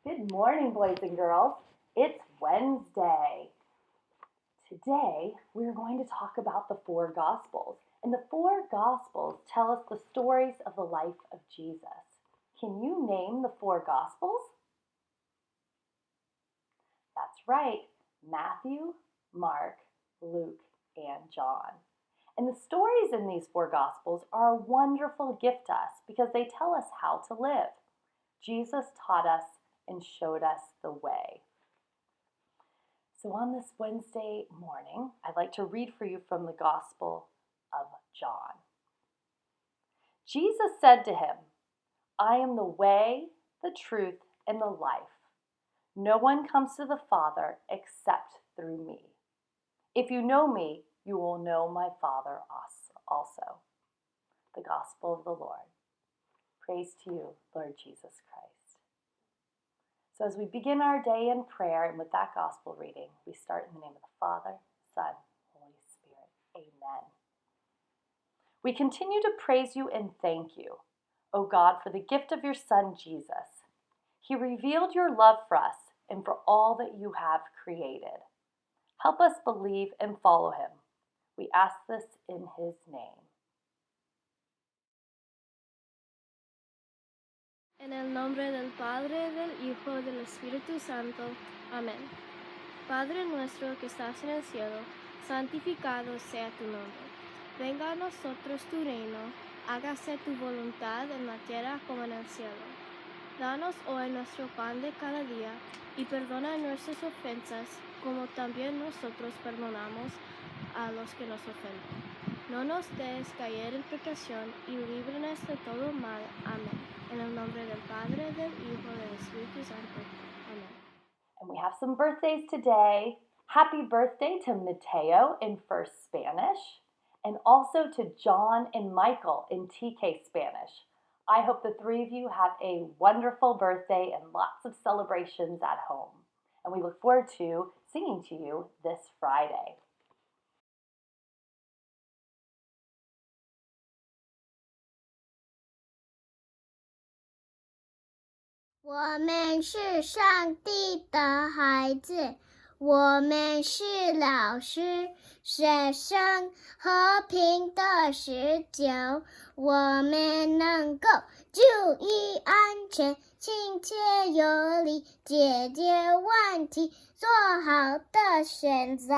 Good morning, boys and girls. It's Wednesday. Today, we're going to talk about the four Gospels. And the four Gospels tell us the stories of the life of Jesus. Can you name the four Gospels? That's right, Matthew, Mark, Luke, and John. And the stories in these four Gospels are a wonderful gift to us because they tell us how to live. Jesus taught us and showed us the way. So on this Wednesday morning, I'd like to read for you from the Gospel of John. Jesus said to him, "I am the way, the truth, and the life. No one comes to the Father except through me. If you know me, you will know my Father also." The Gospel of the Lord. Praise to you, Lord Jesus Christ. So as we begin our day in prayer and with that gospel reading, we start in the name of the Father, Son, Holy Spirit. Amen. We continue to praise you and thank you, O God, for the gift of your Son, Jesus. He revealed your love for us and for all that you have created. Help us believe and follow him. We ask this in his name. En el nombre del Padre, del Hijo, del Espíritu Santo. Amén. Padre nuestro que estás en el cielo, santificado sea tu nombre. Venga a nosotros tu reino, hágase tu voluntad en la tierra como en el cielo. Danos hoy nuestro pan de cada día y perdona nuestras ofensas, como también nosotros perdonamos a los que nos ofenden. No nos dejes caer en tentación y líbranos de todo mal. Amén. En el nombre del Padre, del Hijo, del Espíritu Santo. Amen. And we have some birthdays today. Happy birthday to Mateo in First Spanish, and also to John and Michael in TK Spanish. I hope the three of you have a wonderful birthday and lots of celebrations at home. And we look forward to singing to you this Friday. 我们是上帝的孩子，我们是老师，学生和平的十九，我们能够注意安全，亲切有礼，解决问题，做好的选择。